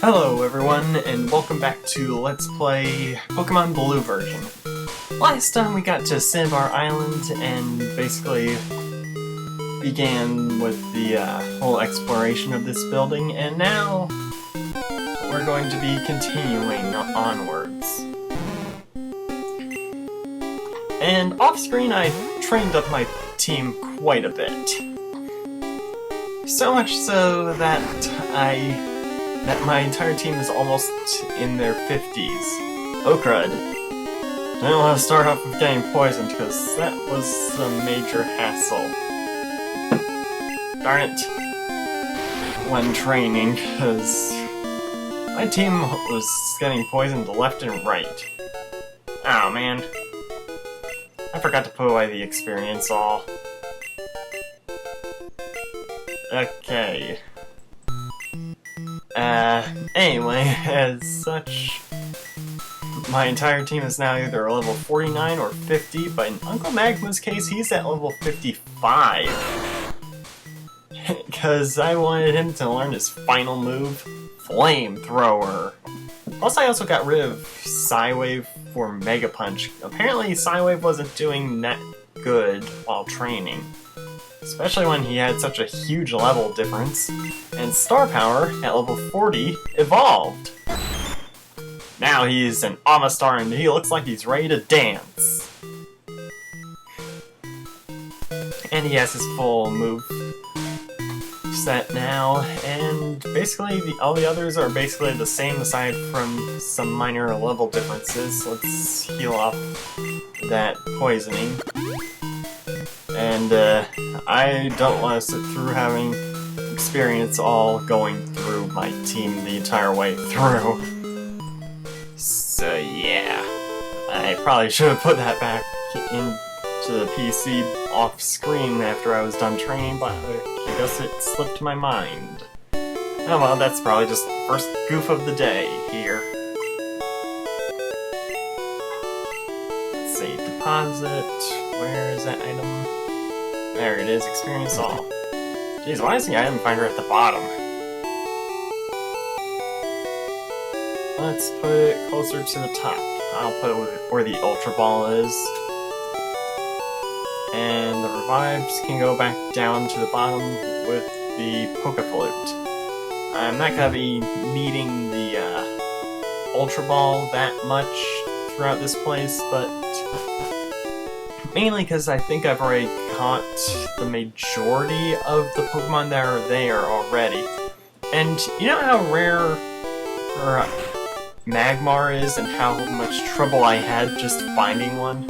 Hello everyone, and welcome back to Let's Play Pokemon Blue version. Last time we got to Cinnabar Island and basically began with the whole exploration of this building, and now we're going to be continuing onwards. And off-screen I trained up my team quite a bit. So much so that my entire team is almost in their 50s. Oh crud. Didn't want to start off with getting poisoned because that was a major hassle. Darn it. When training, because my team was getting poisoned left and right. Oh man. I forgot to put away the experience all. Okay. Anyway, as such, my entire team is now either level 49 or 50, but in Uncle Magma's case, he's at level 55. Because I wanted him to learn his final move, Flamethrower. Plus, I also got rid of Psywave for Mega Punch. Apparently, Psywave wasn't doing that good while training. Especially when he had such a huge level difference, and Star Power, at level 40, evolved! Now he's an Amistar and he looks like he's ready to dance! And he has his full move set now, and basically all the others are basically the same aside from some minor level differences. Let's heal off that poisoning. And I don't want to sit through having experience all going through my team the entire way through. So yeah, I probably should have put that back into the PC off screen after I was done training, but I guess it slipped my mind. Oh well, that's probably just the first goof of the day here. Let's see, deposit, where is that item? There it is, experience all. Jeez, why is the item finder at the bottom? Let's put it closer to the top. I'll put it where the Ultra Ball is. And the revives can go back down to the bottom with the Pokeflute. I'm not going to be needing the Ultra Ball that much throughout this place, but mainly because I think I've already caught the majority of the Pokemon that are there already. And you know how rare Magmar is and how much trouble I had just finding one?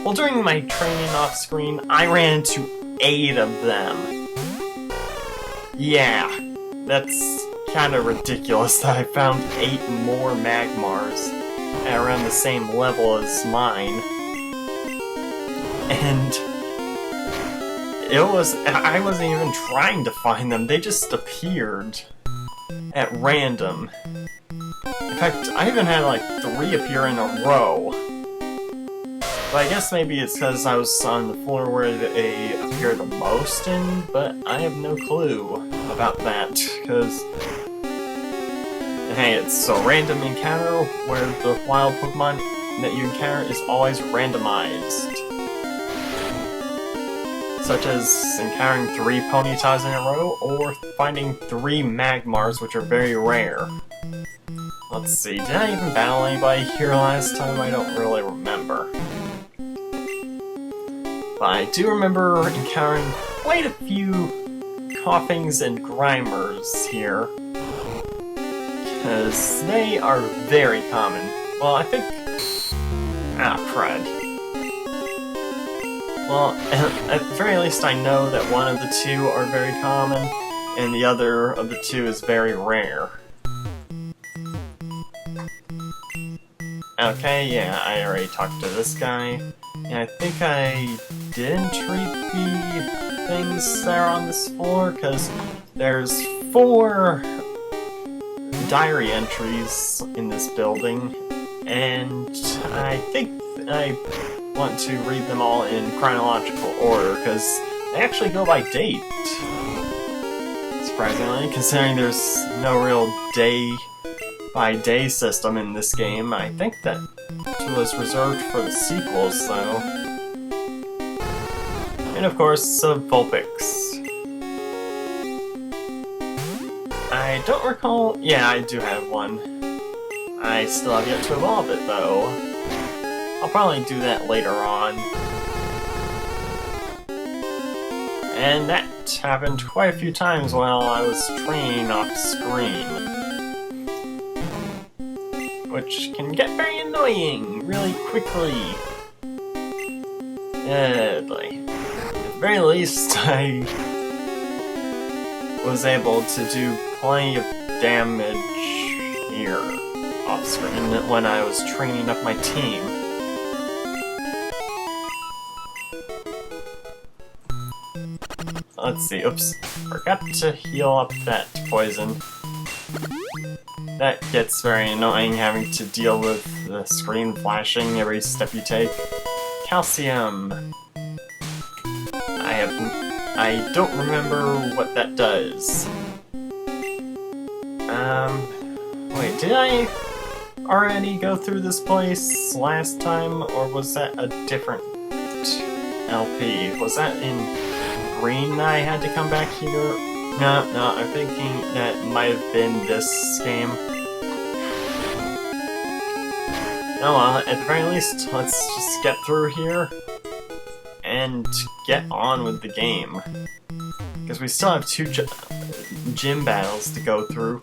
Well, during my training off-screen, I ran into 8 of them. Yeah, that's kind of ridiculous that I found 8 more Magmars at around the same level as mine. And I wasn't even trying to find them, they just appeared at random. In fact, I even had like 3 appear in a row. But I guess maybe it's because I was on the floor where they appear the most in, but I have no clue about that, because hey, it's a random encounter where the wild Pokemon that you encounter is always randomized. Such as encountering 3 Ponytas in a row, or finding 3 Magmars, which are very rare. Let's see, did I even battle anybody here last time? I don't really remember. But I do remember encountering quite a few Coughings and Grimers here. Because they are very common. Well, I think... ah, crud. Well, at the very least I know that one of the 2 are very common, and the other of the 2 is very rare. Okay, yeah, I already talked to this guy, and I think I didn't read the things that are on this floor, because there's 4 diary entries in this building, and I think I want to read them all in chronological order, because they actually go by date. Surprisingly, considering there's no real day by day system in this game. I think that was reserved for the sequels, though. And of course, Vulpix. I don't recall... Yeah, I do have one. I still have yet to evolve it, though. I'll probably do that later on. And that happened quite a few times while I was training off screen. Which can get very annoying really quickly. At the very least, I was able to do plenty of damage here off screen when I was training up my team. Let's see, oops, forgot to heal up that poison. That gets very annoying having to deal with the screen flashing every step you take. Calcium. I don't remember what that does. Wait, did I already go through this place last time, or was that a different LP? Was that in green that I had to come back here? No, I'm thinking that might have been this game. Oh well, at the very least, let's just get through here and get on with the game. Because we still have two gym battles to go through.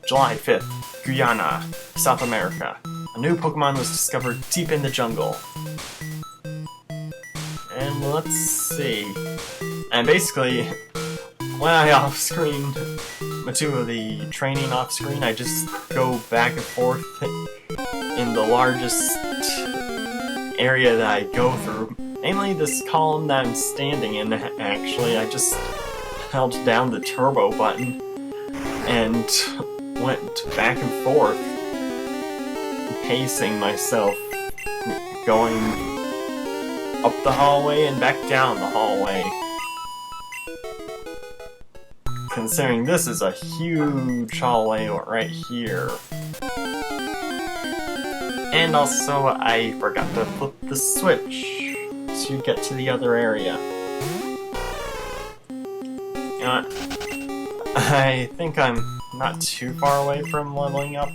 July 5th, Guyana, South America. A new Pokemon was discovered deep in the jungle. And let's see. And basically, when I off-screen, two of the training off-screen, I just go back and forth in the largest area that I go through. Namely, this column that I'm standing in, actually. I just held down the turbo button and went back and forth, pacing myself, going up the hallway and back down the hallway. Considering this is a huge hallway right here. And also, I forgot to flip the switch to get to the other area. You know what? I think I'm not too far away from leveling up.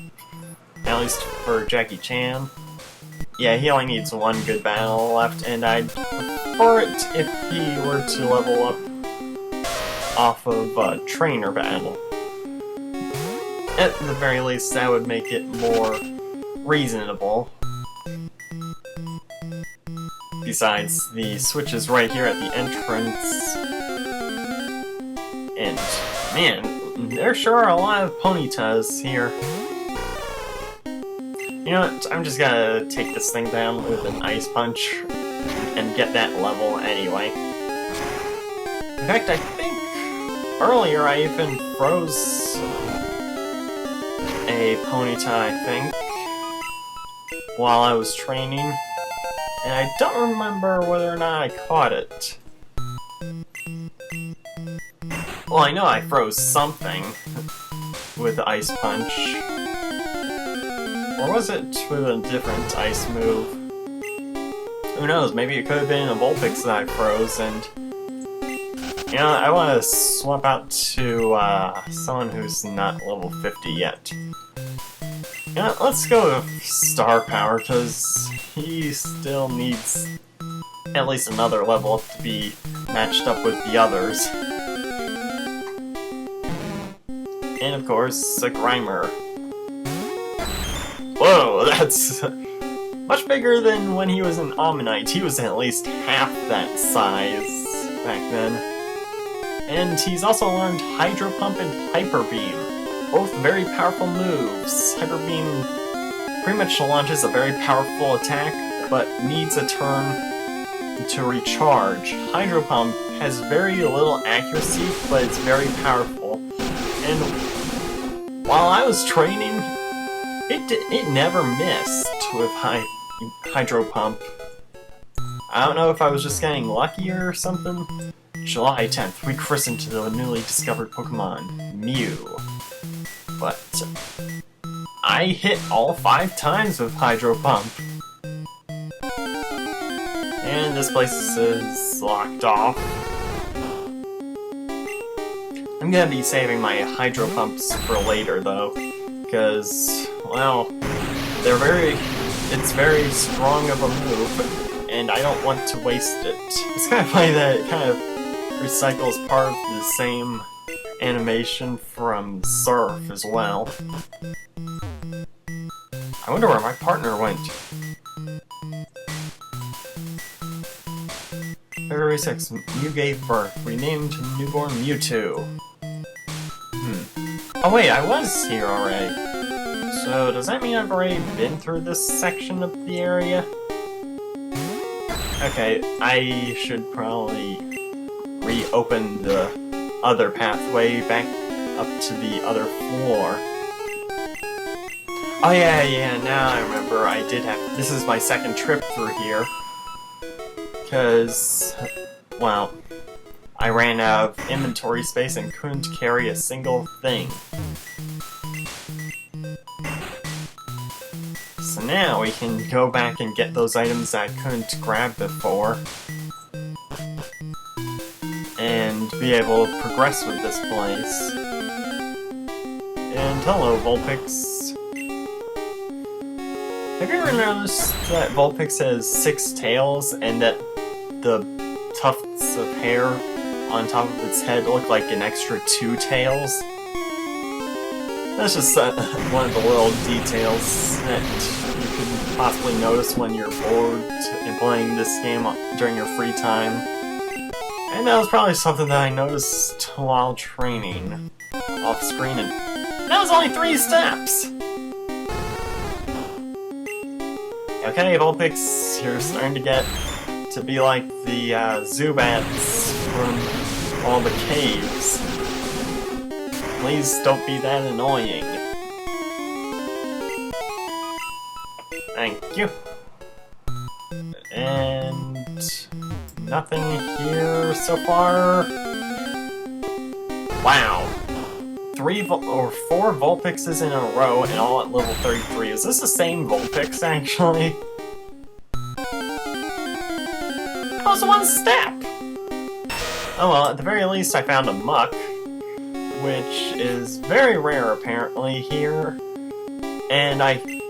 At least for Jackie Chan. Yeah, he only needs one good battle left, and I'd prefer it if he were to level up off of a trainer battle. At the very least, that would make it more reasonable. Besides, the switch is right here at the entrance. And, man, there sure are a lot of Ponytas here. You know what, I'm just gonna take this thing down with an Ice Punch and get that level anyway. In fact, I think earlier I even froze a Ponyta, I think, while I was training. And I don't remember whether or not I caught it. Well, I know I froze something with the Ice Punch. Or was it with a different ice move? Who knows, maybe it could have been a Vulpix that I froze, and... You know, I want to swap out to someone who's not level 50 yet. You know, let's go with Star Power, because he still needs at least another level up to be matched up with the others. And of course, a Grimer. Whoa, that's much bigger than when he was an Omanyte. He was at least half that size back then. And he's also learned Hydro Pump and Hyper Beam. Both very powerful moves. Hyper Beam pretty much launches a very powerful attack, but needs a turn to recharge. Hydro Pump has very little accuracy, but it's very powerful. And while I was training, it never missed with Hydro Pump. I don't know if I was just getting lucky or something. July 10th, we christened the newly discovered Pokemon, Mew. But I hit all 5 times with Hydro Pump. And this place is locked off. I'm gonna be saving my Hydro Pumps for later though, because, well, it's very strong of a move, and I don't want to waste it. It's kind of funny that it kind of recycles part of the same animation from Surf as well. I wonder where my partner went. February 6th, you gave birth. Renamed newborn Mewtwo. Oh wait, I was here already. So does that mean I've already been through this section of the area? Okay, I should probably reopen the other pathway back up to the other floor. Oh yeah, now I remember I did have... This is my second trip through here. Because, well, I ran out of inventory space and couldn't carry a single thing. So now we can go back and get those items that I couldn't grab before. And be able to progress with this place. And hello, Vulpix. Have you ever noticed that Vulpix has 6 tails and that the tufts of hair on top of its head look like an extra 2 tails? That's just one of the little details that you could possibly notice when you're bored and playing this game during your free time. And that was probably something that I noticed while training off screen, and that was only 3 steps! Okay, Vulpix, you're starting to get to be like the Zubats from all the caves. Please don't be that annoying. Thank you. And nothing here so far. Wow. 4 Vulpixes in a row and all at level 33. Is this the same Vulpix, actually? That was 1 step! Oh well, at the very least I found a Muck, which is very rare apparently here. And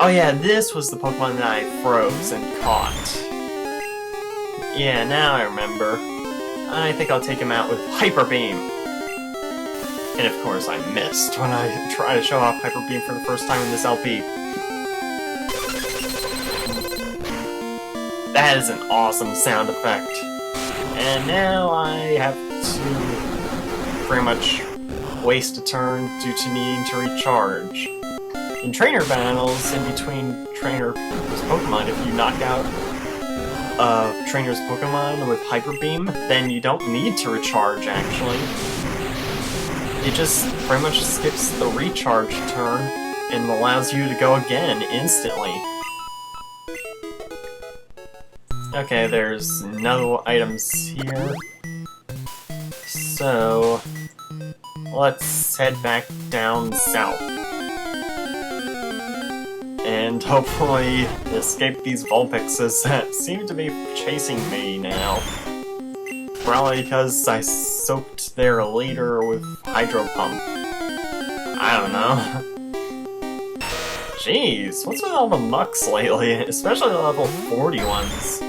oh yeah, this was the Pokemon that I froze and caught. Yeah, now I remember. I think I'll take him out with Hyper Beam. And of course I missed when I tried to show off Hyper Beam for the first time in this LP. That is an awesome sound effect. And now I have to pretty much waste a turn due to needing to recharge. In trainer battles, in between trainers' Pokemon, if you knock out a trainer's Pokemon with Hyper Beam, then you don't need to recharge, actually. It just pretty much skips the recharge turn and allows you to go again instantly. Okay, there's no items here. So let's head back down south. And hopefully escape these Vulpixes that seem to be chasing me now. Probably because I soaked their leader with Hydro Pump. I don't know. Jeez, what's with all the Mucks lately? Especially the level 40 ones.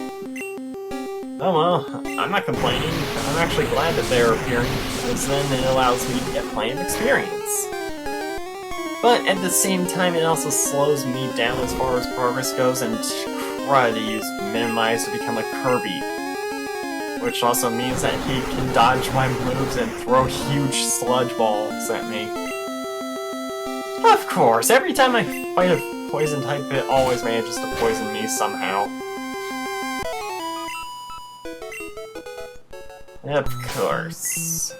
Oh well, I'm not complaining. I'm actually glad that they're appearing, because then it allows me to get plenty of experience. But at the same time, it also slows me down as far as progress goes, and cruddies minimize to become a Kirby. Which also means that he can dodge my moves and throw huge sludge balls at me. Of course, every time I fight a poison type, it always manages to poison me somehow. Of course.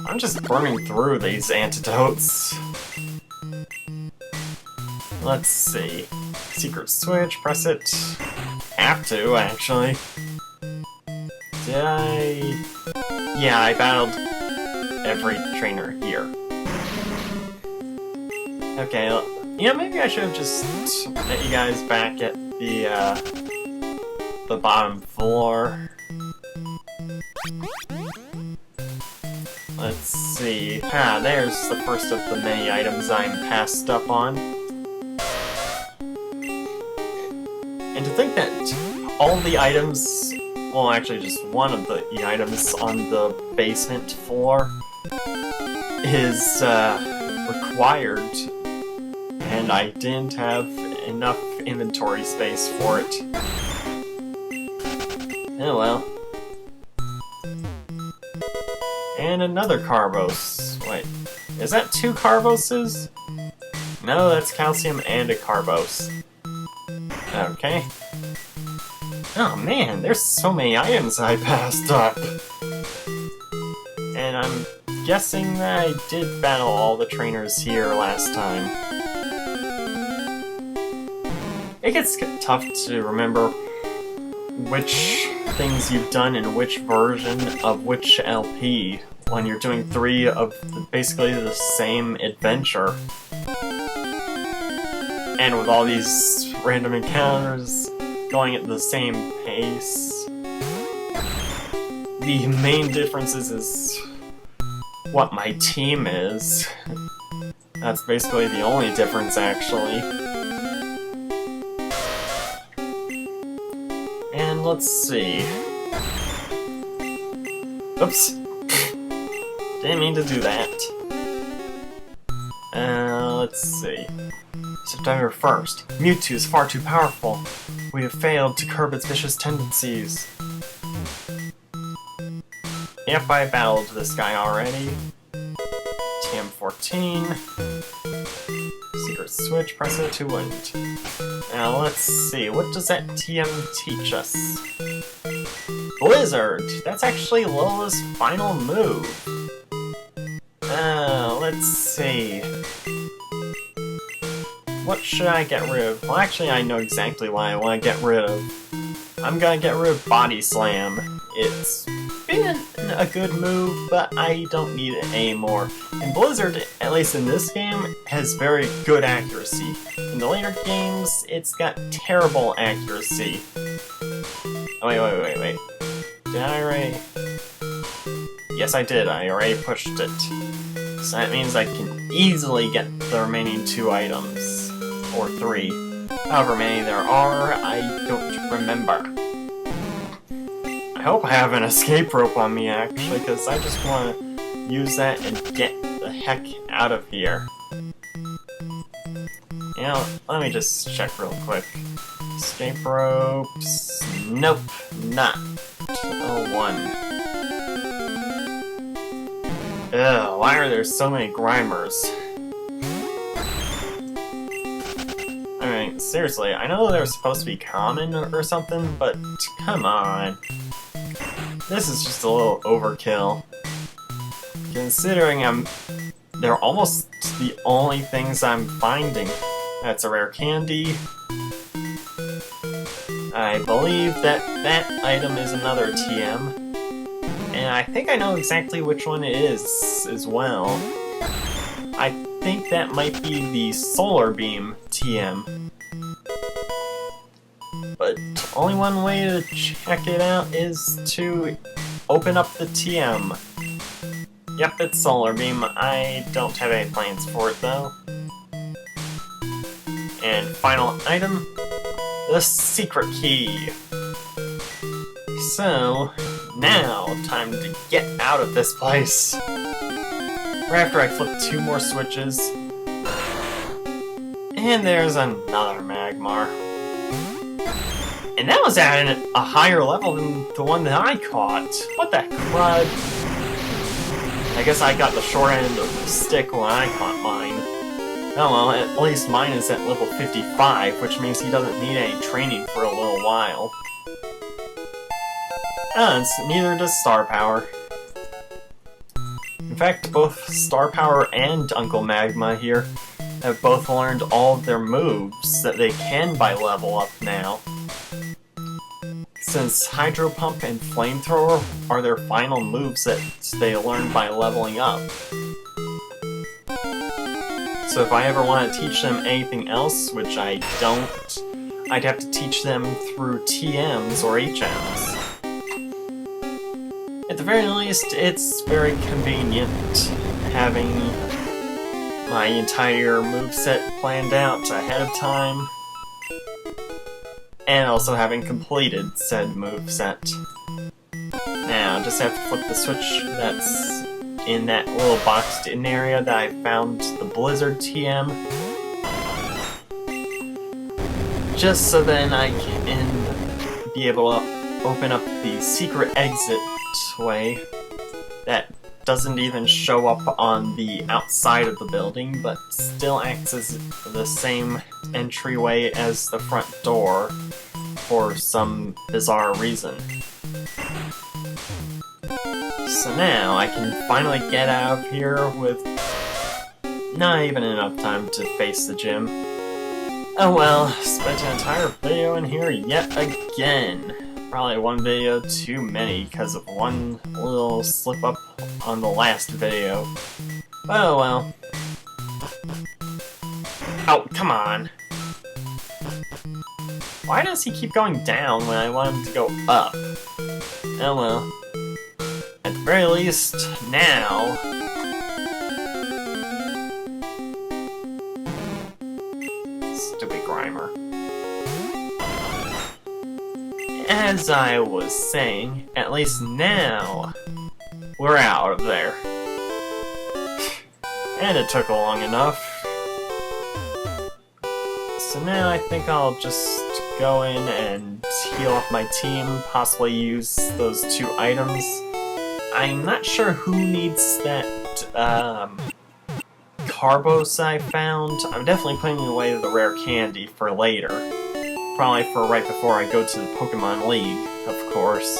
I'm just burning through these antidotes. Let's see. Secret switch, press it. Have to, actually. Did I... Yeah, I battled every trainer here. Okay, Yeah, maybe I should have just met you guys back at the bottom floor. Let's see. Ah, there's the first of the many items I'm passed up on. And to think that all the items, well, actually just one of the items on the basement floor is required, and I didn't have enough inventory space for it. Oh well. And another Carbos. Wait, is that 2 Carboses? No, that's calcium and a Carbos. Okay. Oh man, there's so many items I passed up. And I'm guessing that I did battle all the trainers here last time. It gets tough to remember which things you've done in which version of which LP when you're doing 3 of basically the same adventure. And with all these random encounters going at the same pace, the main difference is what my team is. That's basically the only difference, actually. And let's see. Oops. Didn't mean to do that. Let's see. September 1st. Mewtwo is far too powerful. We have failed to curb its vicious tendencies. Yep, I battled this guy already. TM14. Secret switch, press it to wind. Now let's see, what does that TM teach us? Blizzard! That's actually Lola's final move. Let's see. What should I get rid of? Well, actually, I know exactly what I want to get rid of. I'm gonna get rid of Body Slam. It's been a good move, but I don't need it anymore. And Blizzard, at least in this game, has very good accuracy. In the later games, it's got terrible accuracy. Oh, wait. Did I already? Yes, I did. I already pushed it. So that means I can easily get the remaining 2 items. Or 3. However many there are, I don't remember. I hope I have an escape rope on me, actually, because I just want to use that and get the heck out of here. You know, let me just check real quick. Escape ropes... Nope, not. Oh, 1. Ugh, why are there so many Grimers? Alright, seriously, I know they're supposed to be common or something, but come on. This is just a little overkill. Considering they're almost the only things I'm finding. That's a rare candy. I believe that item is another TM. And I think I know exactly which one it is as well. I think that might be the Solar Beam TM. But only one way to check it out is to open up the TM. Yep, it's Solar Beam. I don't have any plans for it though. And final item, the secret key. So, now, time to get out of this place. Right after I flip 2 more switches. And there's another Magmar. And that was at a higher level than the one that I caught. What the crud? I guess I got the short end of the stick when I caught mine. Oh well, at least mine is at level 55, which means he doesn't need any training for a little while. And neither does Star Power. In fact, both Star Power and Uncle Magma here have both learned all of their moves that they can by level up now. Since Hydro Pump and Flamethrower are their final moves that they learn by leveling up. So if I ever want to teach them anything else, which I don't, I'd have to teach them through TMs or HMs. At the very least, it's very convenient having my entire moveset planned out ahead of time, and also having completed said moveset. Now, just have to flip the switch that's in that little boxed-in area that I found the Blizzard TM, just so then I can be able to open up the secret exit way that doesn't even show up on the outside of the building, but still acts as the same entryway as the front door for some bizarre reason. So now I can finally get out of here with not even enough time to face the gym. Oh well, spent an entire video in here yet again. Probably one video too many because of one little slip up on the last video. Oh well. Oh, come on. Why does he keep going down when I want him to go up? Oh well. At the very least, now... Stupid Grimer. As I was saying, at least now, we're out of there. And it took long enough. So now I think I'll just go in and heal up my team, possibly use those 2 items. I'm not sure who needs that, Carbos I found. I'm definitely putting away the rare candy for later. Probably for right before I go to the Pokemon League, of course.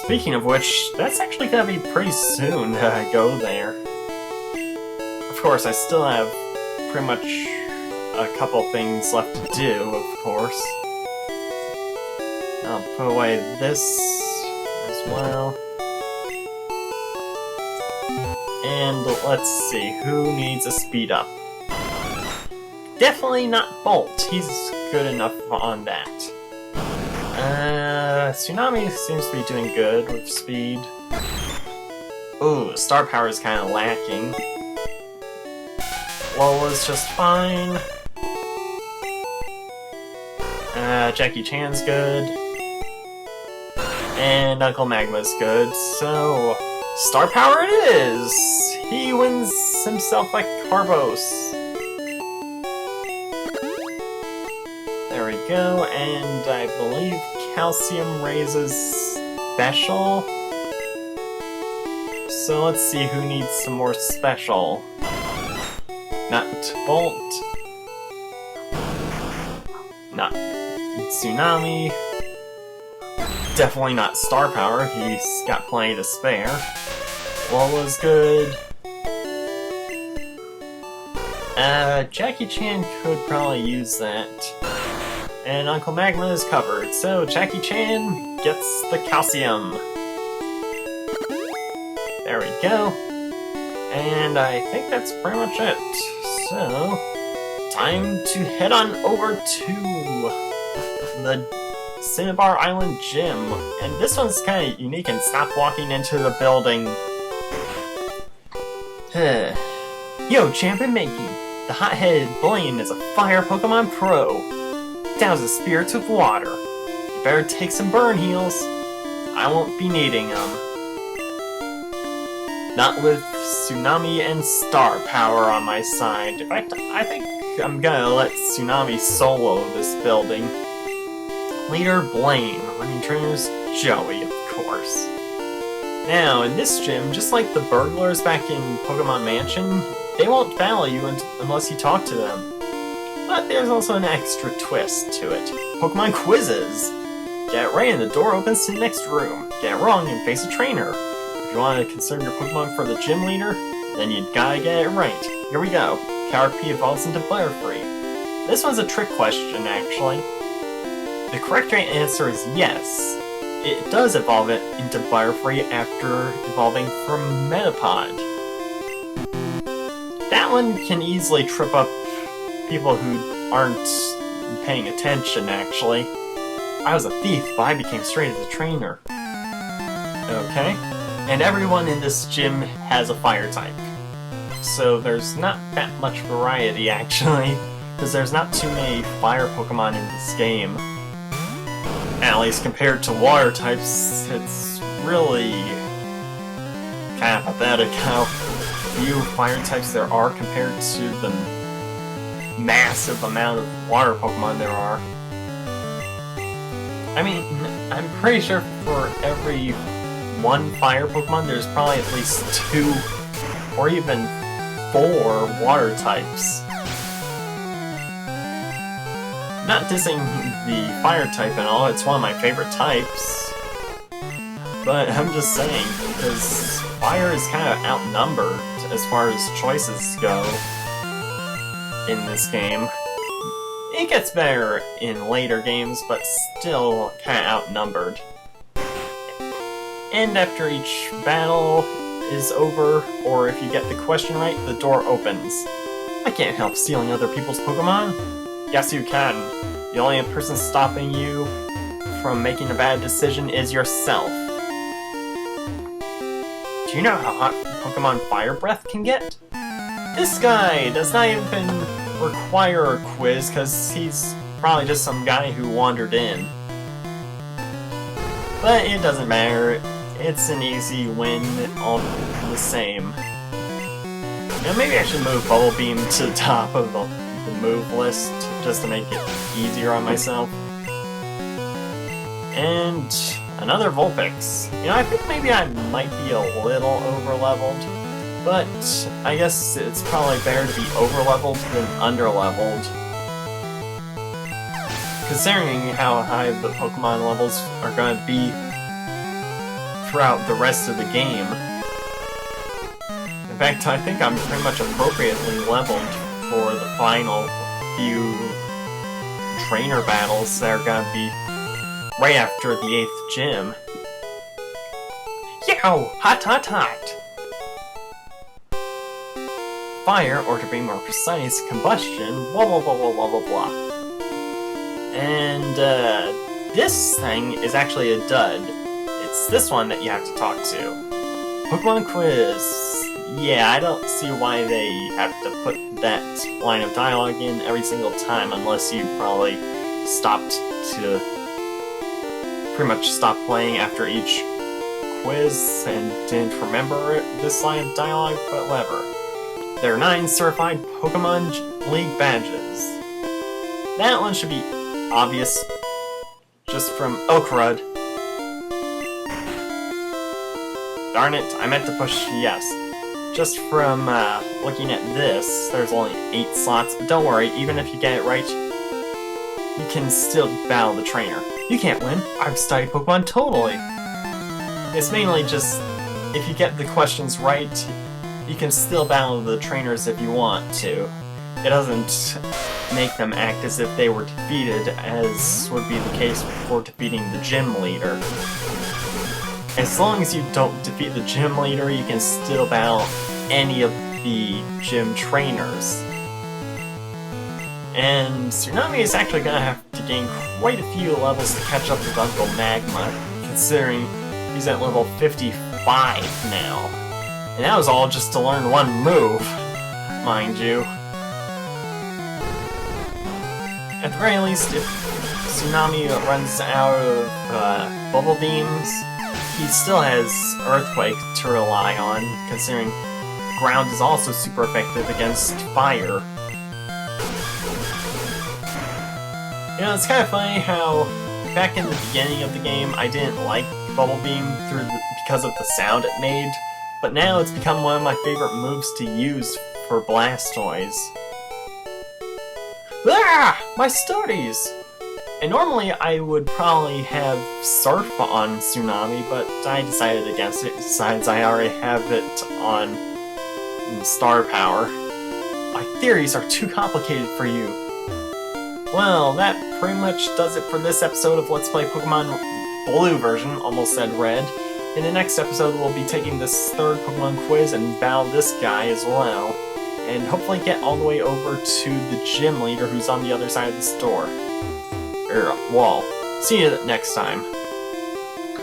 Speaking of which, that's actually gonna be pretty soon that I go there. Of course, I still have pretty much a couple things left to do, of course. I'll put away this as well. And let's see, who needs a speed up? Definitely not Bolt, he's good enough on that. Tsunami seems to be doing good with speed. Ooh, star power is kind of lacking. Lola's just fine. Jackie Chan's good. And Uncle Magma's good, so... Star power it is! He wins himself a Carbos. There we go, and I believe Calcium raises special. So let's see who needs some more special. Not Bolt. Not Tsunami. Definitely not Star Power, he's got plenty to spare. Lola's good. Jackie Chan could probably use that. And Uncle Magma is covered, so Jackie Chan gets the calcium. There we go. And I think that's pretty much it. So, time to head on over to the Cinnabar Island Gym. And this one's kind of unique and stop walking into the building. Yo, Champion Making! The hot-headed Blaine is a fire Pokemon pro. Douses spirits with water. You better take some burn heals. I won't be needing them. Not with Tsunami and Star Power on my side. In fact, I think I'm gonna let Tsunami solo this building. Leader Blaine. Running trainers Joey, of course. Now, in this gym, just like the burglars back in Pokémon Mansion, they won't battle you unless you talk to them. But there's also an extra twist to it. Pokemon quizzes! Get it right and the door opens to the next room. Get it wrong and face a trainer. If you want to conserve your Pokemon for the gym leader, then you gotta get it right. Here we go. Caterpie evolves into Butterfree. This one's a trick question, actually. The correct right answer is yes. It does evolve it into Butterfree after evolving from Metapod. That one can easily trip up people who aren't paying attention, actually. I was a thief, but I became straight as a trainer. Okay. And everyone in this gym has a fire type. So there's not that much variety, actually, because there's not too many fire Pokemon in this game. At least compared to water types, it's really kind of pathetic how few fire types there are compared to the massive amount of water Pokemon there are. I mean, I'm pretty sure for every one fire Pokemon, there's probably at least 2 or even 4 water types. Not dissing the fire type and all, it's one of my favorite types. But I'm just saying, because fire is kind of outnumbered as far as choices go in this game. It gets better in later games, but still kind of outnumbered. And after each battle is over, or if you get the question right, the door opens. I can't help stealing other people's Pokemon. Yes, you can. The only person stopping you from making a bad decision is yourself. Do you know how hot Pokemon Fire Breath can get? This guy does not even require a quiz, because he's probably just some guy who wandered in. But it doesn't matter. It's an easy win all the same. Now maybe I should move Bubble Beam to the top of the move list, just to make it easier on myself. And another Vulpix. You know, I think maybe I might be a little over-leveled, but I guess it's probably better to be over-leveled than under-leveled. Considering how high the Pokemon levels are going to be throughout the rest of the game. In fact, I think I'm pretty much appropriately leveled for the final few trainer battles that are gonna be right after the 8th gym. Yow! Hot, hot, hot! Fire, or to be more precise, combustion, blah blah blah blah blah blah blah. And, this thing is actually a dud. It's this one that you have to talk to. Pokemon Quiz. Yeah, I don't see why they have to put that line of dialogue in every single time, unless you probably stopped to pretty much stop playing after each quiz and didn't remember this line of dialogue, but whatever. There are 9 certified Pokemon League badges. That one should be obvious, just from Oakrud. Darn it, I meant to push yes. Just from looking at this, there's only 8 slots, but don't worry, even if you get it right, you can still battle the trainer. You can't win, I've studied Pokemon totally. It's mainly just, if you get the questions right, you can still battle the trainers if you want to. It doesn't make them act as if they were defeated, as would be the case for defeating the gym leader. As long as you don't defeat the gym leader, you can still battle any of the gym trainers. And Tsunami is actually gonna have to gain quite a few levels to catch up with Uncle Magma, considering he's at level 55 now. And that was all just to learn one move, mind you. At the very least, if Tsunami runs out of Bubble Beams, he still has Earthquake to rely on, considering Ground is also super effective against Fire. You know, it's kind of funny how back in the beginning of the game I didn't like Bubble Beam because of the sound it made, but now it's become one of my favorite moves to use for Blastoise. Ah! My studies! And normally I would probably have Surf on Tsunami, but I decided against it, besides I already have it on Star Power. My theories are too complicated for you. Well, that pretty much does it for this episode of Let's Play Pokemon Blue version, almost said Red. In the next episode we'll be taking this 3rd Pokemon quiz and battle this guy as well. and hopefully get all the way over to the gym leader who's on the other side of the store. Wall. See you next time.